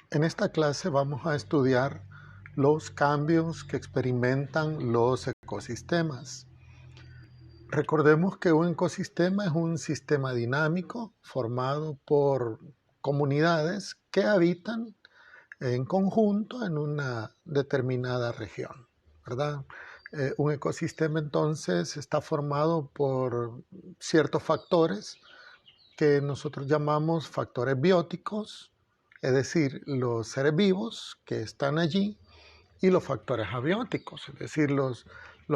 En esta clase vamos a estudiar los cambios que experimentan los ecosistemas. Recordemos que un ecosistema es un sistema dinámico formado por comunidades que habitan en conjunto en una determinada región, ¿verdad? Un ecosistema entonces está formado por ciertos factores que nosotros llamamos factores bióticos, es decir, los seres vivos que están allí, y los factores abióticos, es decir, los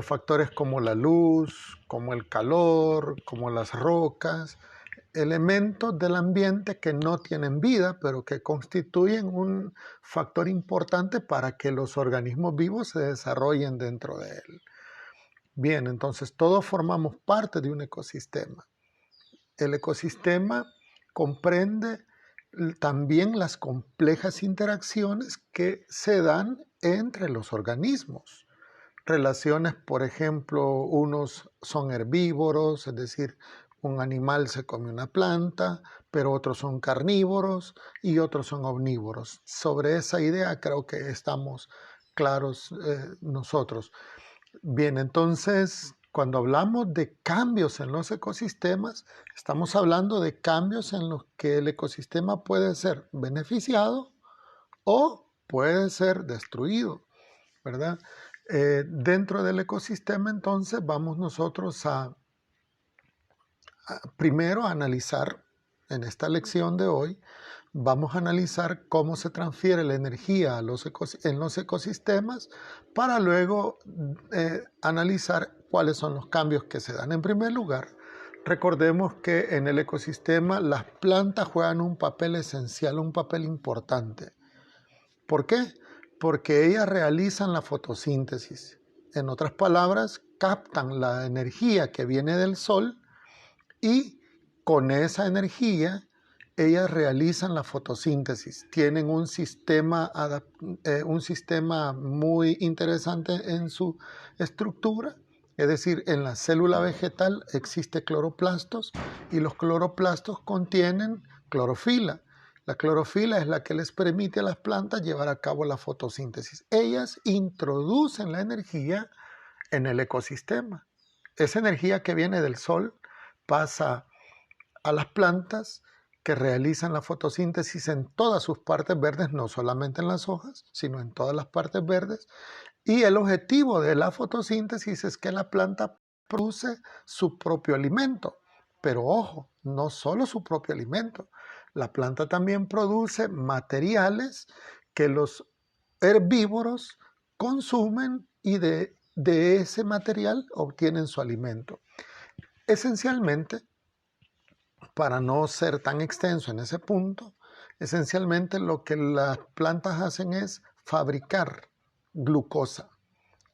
factores como la luz, como el calor, como las rocas, elementos del ambiente que no tienen vida, pero que constituyen un factor importante para que los organismos vivos se desarrollen dentro de él. Bien, entonces todos formamos parte de un ecosistema. El ecosistema comprende también las complejas interacciones que se dan entre los organismos. Relaciones, por ejemplo, unos son herbívoros, es decir, un animal se come una planta, pero otros son carnívoros y otros son omnívoros. Sobre esa idea creo que estamos claros nosotros. Bien, entonces, cuando hablamos de cambios en los ecosistemas, estamos hablando de cambios en los que el ecosistema puede ser beneficiado o puede ser destruido, ¿verdad? Dentro del ecosistema, entonces, vamos nosotros primero a analizar, en esta lección de hoy, vamos a analizar cómo se transfiere la energía en los ecosistemas para luego analizar cuáles son los cambios que se dan. En primer lugar, recordemos que en el ecosistema las plantas juegan un papel esencial, un papel importante. ¿Por qué? Porque ellas realizan la fotosíntesis. En otras palabras, captan la energía que viene del sol y con esa energía ellas realizan la fotosíntesis. Tienen un sistema muy interesante en su estructura. Es decir, en la célula vegetal existe cloroplastos y los cloroplastos contienen clorofila. La clorofila es la que les permite a las plantas llevar a cabo la fotosíntesis. Ellas introducen la energía en el ecosistema. Esa energía que viene del sol pasa a las plantas que realizan la fotosíntesis en todas sus partes verdes, no solamente en las hojas, sino en todas las partes verdes. Y el objetivo de la fotosíntesis es que la planta produce su propio alimento. Pero ojo, no solo su propio alimento. La planta también produce materiales que los herbívoros consumen y de ese material obtienen su alimento. Esencialmente, para no ser tan extenso en ese punto, esencialmente lo que las plantas hacen es fabricar glucosa,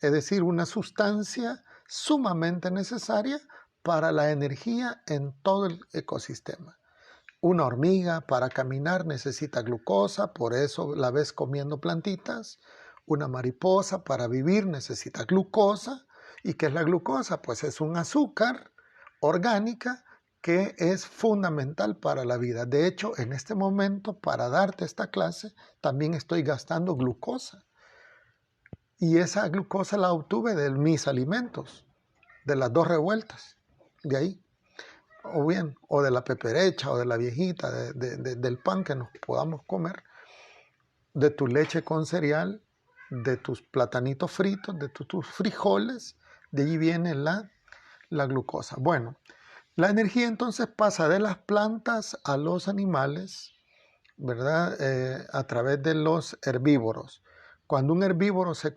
es decir, una sustancia sumamente necesaria para la energía en todo el ecosistema. Una hormiga para caminar necesita glucosa, por eso la ves comiendo plantitas. Una mariposa para vivir necesita glucosa. ¿Y qué es la glucosa? Pues es un azúcar orgánica que es fundamental para la vida. De hecho, en este momento, para darte esta clase, también estoy gastando glucosa. Y esa glucosa la obtuve de mis alimentos, de las dos revueltas, de ahí. O de la peperecha, o de la viejita, del pan que nos podamos comer, de tu leche con cereal, de tus platanitos fritos, de tus frijoles, de allí viene la glucosa. Bueno, la energía entonces pasa de las plantas a los animales, ¿verdad? A través de los herbívoros. Cuando un herbívoro se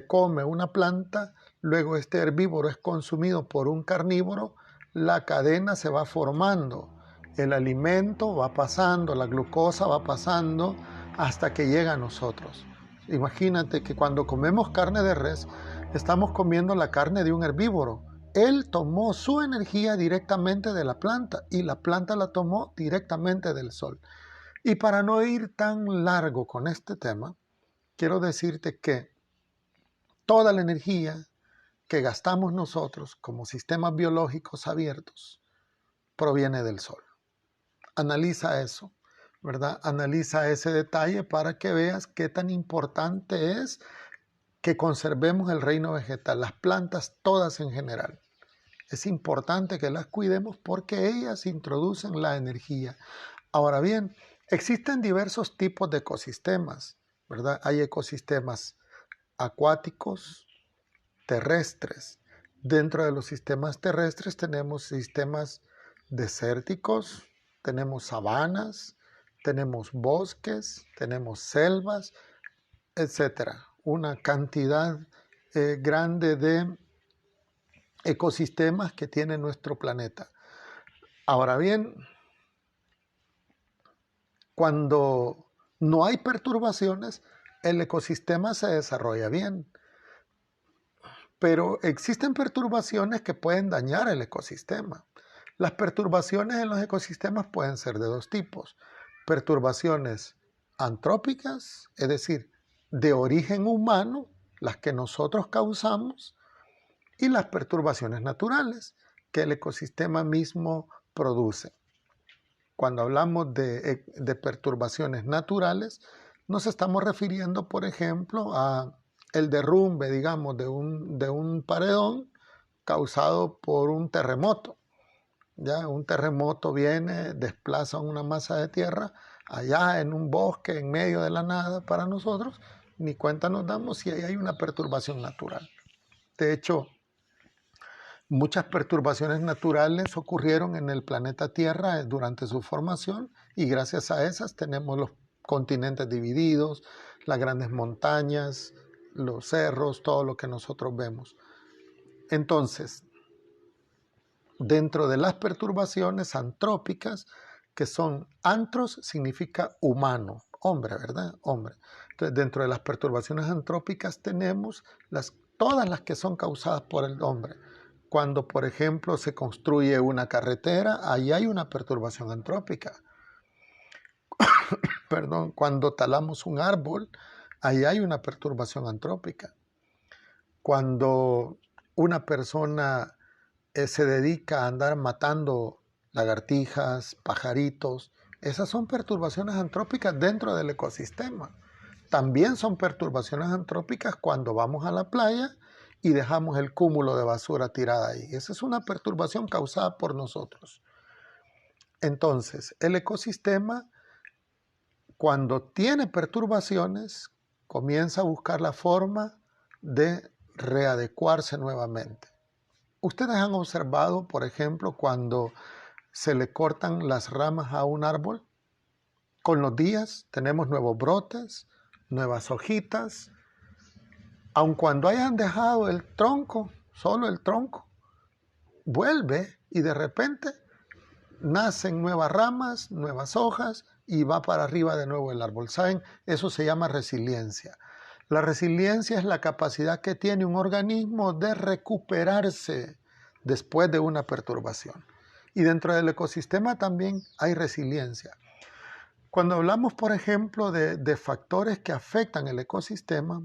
come una planta, luego este herbívoro es consumido por un carnívoro, la cadena se va formando. El alimento va pasando, la glucosa va pasando hasta que llega a nosotros. Imagínate que cuando comemos carne de res, estamos comiendo la carne de un herbívoro. Él tomó su energía directamente de la planta y la planta la tomó directamente del sol. Y para no ir tan largo con este tema, quiero decirte que toda la energía que gastamos nosotros como sistemas biológicos abiertos proviene del sol. Analiza eso. ¿verdad? Analiza ese detalle para que veas qué tan importante es que conservemos el reino vegetal, las plantas todas en general. Es importante que las cuidemos porque ellas introducen la energía. Ahora bien, existen diversos tipos de ecosistemas, ¿verdad? Hay ecosistemas acuáticos, terrestres. Dentro de los sistemas terrestres tenemos sistemas desérticos, tenemos sabanas, tenemos bosques, tenemos selvas, etcétera. Una cantidad grande de ecosistemas que tiene nuestro planeta. Ahora bien, cuando no hay perturbaciones, el ecosistema se desarrolla bien. Pero existen perturbaciones que pueden dañar el ecosistema. Las perturbaciones en los ecosistemas pueden ser de dos tipos. Perturbaciones antrópicas, es decir, de origen humano, las que nosotros causamos, y las perturbaciones naturales que el ecosistema mismo produce. Cuando hablamos de perturbaciones naturales, nos estamos refiriendo, por ejemplo, a el derrumbe, digamos, de un paredón causado por un terremoto. ¿Ya? Un terremoto viene, desplaza una masa de tierra allá en un bosque, en medio de la nada para nosotros, ni cuenta nos damos si ahí hay una perturbación natural. De hecho, muchas perturbaciones naturales ocurrieron en el planeta Tierra durante su formación y gracias a esas tenemos los continentes divididos, las grandes montañas, los cerros, todo lo que nosotros vemos. Entonces, dentro de las perturbaciones antrópicas, que son antros significa humano, hombre, ¿verdad? Hombre. Entonces, dentro de las perturbaciones antrópicas tenemos todas las que son causadas por el hombre. Cuando, por ejemplo, se construye una carretera, ahí hay una perturbación antrópica. Perdón, cuando talamos un árbol, ahí hay una perturbación antrópica. Cuando una persona se dedica a andar matando lagartijas, pajaritos, esas son perturbaciones antrópicas dentro del ecosistema. También son perturbaciones antrópicas cuando vamos a la playa y dejamos el cúmulo de basura tirada ahí. Esa es una perturbación causada por nosotros. Entonces, el ecosistema, cuando tiene perturbaciones, comienza a buscar la forma de readecuarse nuevamente. Ustedes han observado, por ejemplo, cuando se le cortan las ramas a un árbol, con los días tenemos nuevos brotes, nuevas hojitas, aun cuando hayan dejado el tronco, solo el tronco, vuelve y de repente nacen nuevas ramas, nuevas hojas y va para arriba de nuevo el árbol. ¿Saben? Eso se llama resiliencia. La resiliencia es la capacidad que tiene un organismo de recuperarse después de una perturbación. Y dentro del ecosistema también hay resiliencia. Cuando hablamos, por ejemplo, de factores que afectan el ecosistema,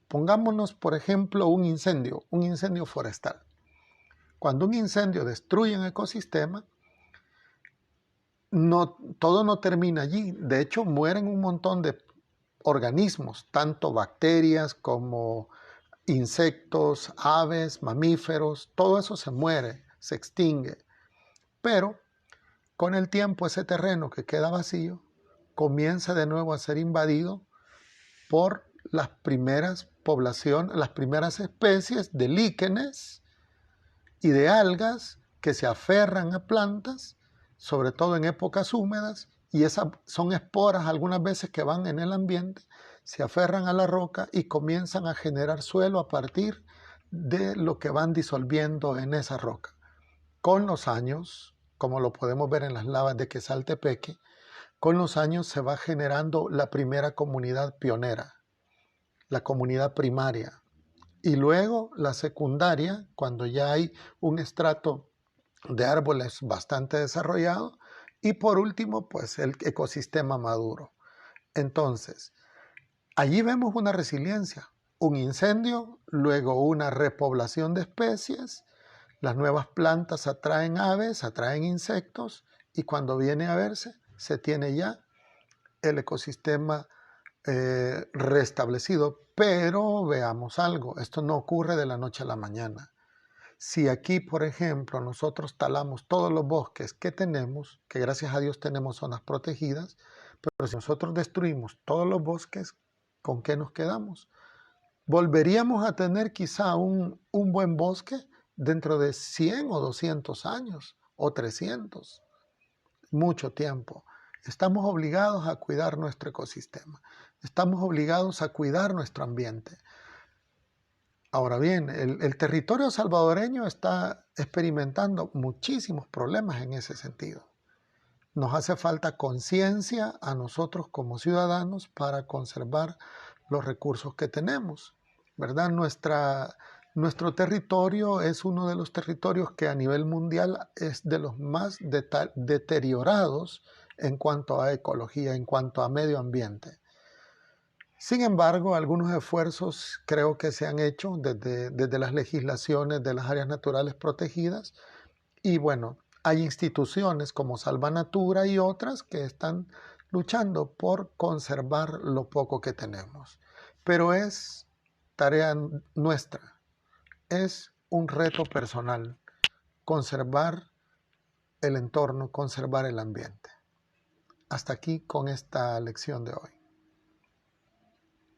pongámonos, por ejemplo, un incendio forestal. Cuando un incendio destruye un ecosistema, todo no termina allí. De hecho, mueren un montón de organismos, tanto bacterias como insectos, aves, mamíferos, todo eso se muere, se extingue. Pero con el tiempo ese terreno que queda vacío comienza de nuevo a ser invadido por las primeras poblaciones, las primeras especies de líquenes y de algas que se aferran a plantas, sobre todo en épocas húmedas, y esas son esporas algunas veces que van en el ambiente, se aferran a la roca y comienzan a generar suelo a partir de lo que van disolviendo en esa roca. Con los años, como lo podemos ver en las lavas de Quesaltepeque, con los años se va generando la primera comunidad pionera, la comunidad primaria, y luego la secundaria, cuando ya hay un estrato de árboles bastante desarrollado, y por último, pues el ecosistema maduro. Entonces, allí vemos una resiliencia, un incendio, luego una repoblación de especies, las nuevas plantas atraen aves, atraen insectos, y cuando viene a verse, se tiene ya el ecosistema restablecido. Pero veamos algo, esto no ocurre de la noche a la mañana. Si aquí, por ejemplo, nosotros talamos todos los bosques que tenemos, que gracias a Dios tenemos zonas protegidas, pero si nosotros destruimos todos los bosques, ¿con qué nos quedamos? Volveríamos a tener quizá un buen bosque dentro de 100 o 200 años o 300, mucho tiempo. Estamos obligados a cuidar nuestro ecosistema, estamos obligados a cuidar nuestro ambiente. Ahora bien, el territorio salvadoreño está experimentando muchísimos problemas en ese sentido. Nos hace falta conciencia a nosotros como ciudadanos para conservar los recursos que tenemos, ¿verdad? Nuestro territorio es uno de los territorios que a nivel mundial es de los más deteriorados en cuanto a ecología, en cuanto a medio ambiente. Sin embargo, algunos esfuerzos creo que se han hecho desde las legislaciones de las áreas naturales protegidas y bueno, hay instituciones como Salvanatura y otras que están luchando por conservar lo poco que tenemos. Pero es tarea nuestra, es un reto personal conservar el entorno, conservar el ambiente. Hasta aquí con esta lección de hoy.